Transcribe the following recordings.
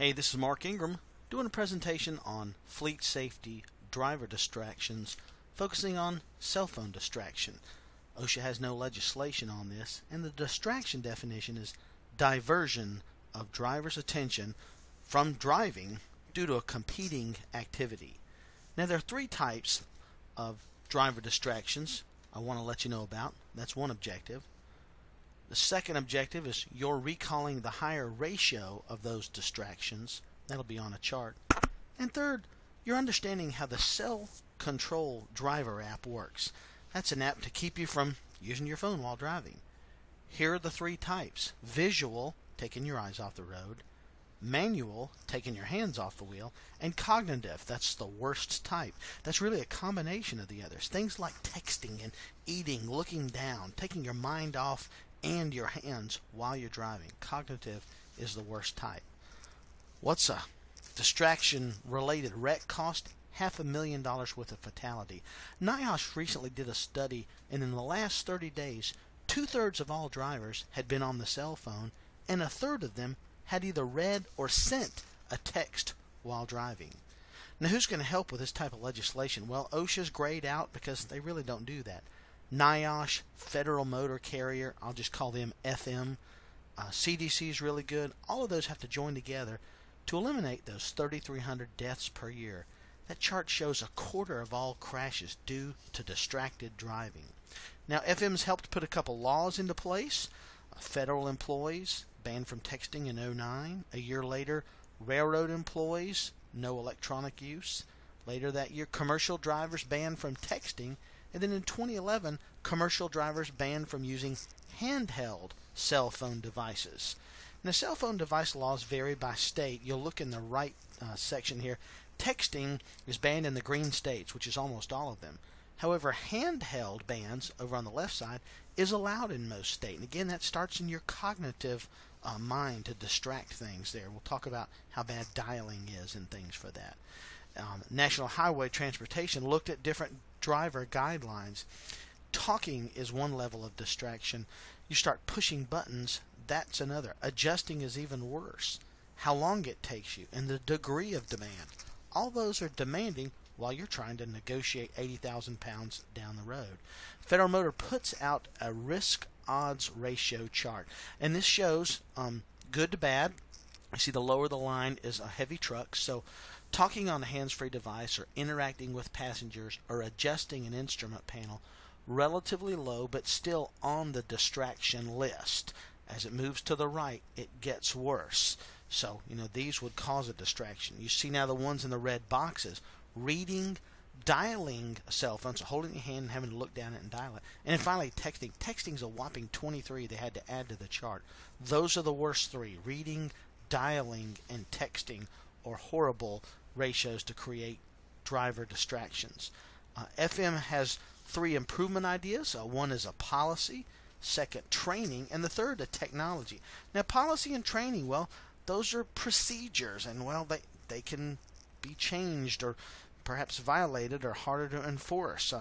Hey, this is Mark Ingram doing a presentation on fleet safety, driver distractions, focusing on cell phone distraction. OSHA has no legislation on this, and the distraction definition is diversion of driver's attention from driving due to a competing activity. Now, there are three types of driver distractions I want to let you know about. That's one objective. The second objective is you're recalling the higher ratio of those distractions. That'll be on a chart. And third, you're understanding how the Cell Control Driver app works. That's an app to keep you from using your phone while driving. Here are the three types. Visual, taking your eyes off the road. Manual, taking your hands off the wheel. And cognitive, that's the worst type. That's really a combination of the others. Things like texting and eating, looking down, taking your mind off and your hands while you're driving. Cognitive is the worst type. What's a distraction-related wreck cost? $500,000 worth of fatality. NIOSH recently did a study, and in the last 30 days, 2/3 of all drivers had been on the cell phone, and 1/3 of them had either read or sent a text while driving. Now, who's going to help with this type of legislation? Well, OSHA's grayed out because they really don't do that. NIOSH, Federal Motor Carrier, I'll just call them FM. CDC is really good. All of those have to join together to eliminate those 3,300 deaths per year. That chart shows 1/4 of all crashes due to distracted driving. Now, FM's helped put a couple laws into place. Federal employees banned from texting in 2009. A year later, railroad employees, no electronic use. Later that year, commercial drivers banned from texting. And then in 2011, commercial drivers banned from using handheld cell phone devices. Now, cell phone device laws vary by state. You'll look in the right section here. Texting is banned in the green states, which is almost all of them. However, handheld bans over on the left side is allowed in most states. And again, that starts in your cognitive mind to distract things there. We'll talk about how bad dialing is and things for that. National Highway Transportation looked at different driver guidelines. Talking is one level of distraction. You start pushing buttons, that's another. Adjusting is even worse. How long it takes you and the degree of demand. All those are demanding while you're trying to negotiate 80,000 pounds down the road. Federal Motor puts out a risk odds ratio chart, and this shows good to bad. You see the lower the line is a heavy truck, so talking on a hands-free device or interacting with passengers or adjusting an instrument panel, relatively low but still on the distraction list. As it moves to the right, it gets worse. So, these would cause a distraction. You see now the ones in the red boxes, reading, dialing a cell phone, so holding your hand and having to look down it and dial it. And then finally, texting. Texting's a whopping 23 they had to add to the chart. Those are the worst three. Reading, dialing, and texting are horrible ratios to create driver distractions. FM has three improvement ideas. One is a policy, second training, and the third a technology. Now, policy and training, well, those are procedures, and they can be changed or perhaps violated or harder to enforce.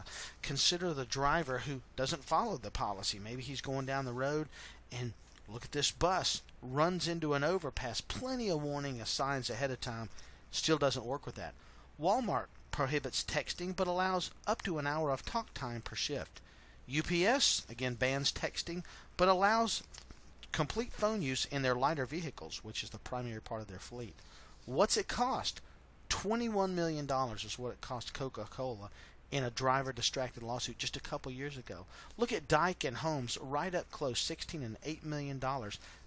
Consider the driver who doesn't follow the policy. Maybe he's going down the road and look at this bus, runs into an overpass, plenty of warning signs ahead of time, still doesn't work with that. Walmart prohibits texting but allows up to an hour of talk time per shift. UPS, again, bans texting but allows complete phone use in their lighter vehicles, which is the primary part of their fleet. What's it cost? $21 million is what it cost Coca-Cola in a driver-distracted lawsuit just a couple years ago. Look at Daikin Homes, right up close, $16 and $8 million.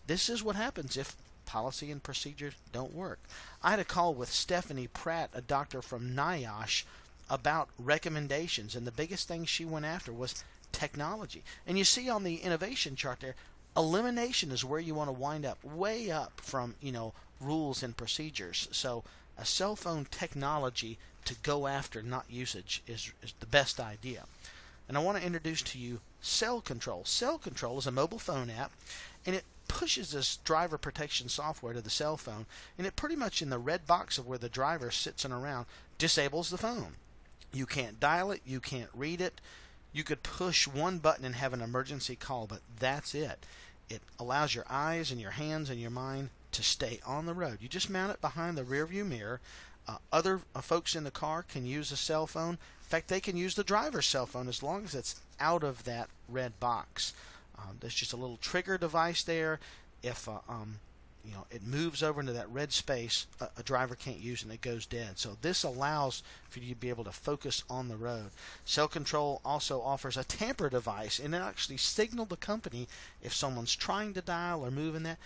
This is what happens if policy and procedures don't work. I had a call with Stephanie Pratt, a doctor from NIOSH, about recommendations, and the biggest thing she went after was technology. And you see on the innovation chart there, elimination is where you want to wind up, way up from rules and procedures. So a cell phone technology to go after, not usage, is the best idea. And I want to introduce to you Cell Control. Cell Control is a mobile phone app, and it pushes this driver protection software to the cell phone, and it pretty much in the red box of where the driver sits and around disables the phone. You can't dial it, you can't read it. You could push one button and have an emergency call, but that's it. It allows your eyes and your hands and your mind to stay on the road. You just mount it behind the rear view mirror. Other folks in the car can use a cell phone. In fact, they can use the driver's cell phone as long as it's out of that red box. There's just a little trigger device there. If it moves over into that red space, a driver can't use it and it goes dead. So this allows for you to be able to focus on the road. Cell Control also offers a tamper device, and it actually signal the company if someone's trying to dial or moving that.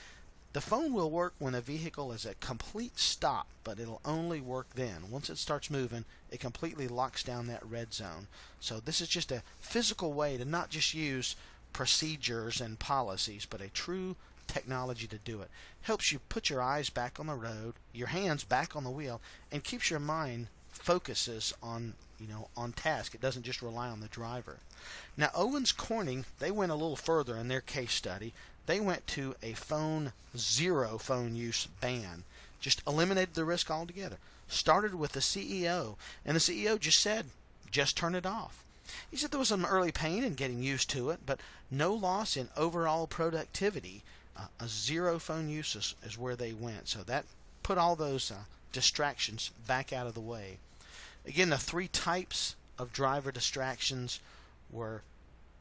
The phone will work when a vehicle is at complete stop, but it'll only work then. Once it starts moving, it completely locks down that red zone. So this is just a physical way to not just use procedures and policies, but a true technology to do it. Helps you put your eyes back on the road, your hands back on the wheel, and keeps your mind focuses on task. It doesn't just rely on the driver. Now Owens Corning, they went a little further in their case study. They went to a zero phone use ban. Just eliminated the risk altogether. Started with the CEO, and the CEO just said, just turn it off. He said there was some early pain in getting used to it, but no loss in overall productivity. A zero phone use is where they went. So that put all those distractions back out of the way. Again, the 3 types of driver distractions were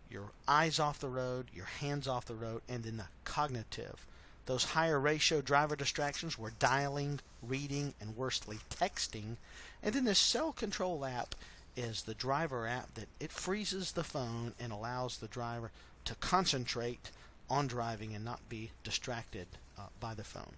your eyes off the road, your hands off the road, and then the cognitive. Those higher ratio driver distractions were dialing, reading, and worstly texting. And then the Cell Control app is the driver app that it freezes the phone and allows the driver to concentrate on driving and not be distracted by the phone.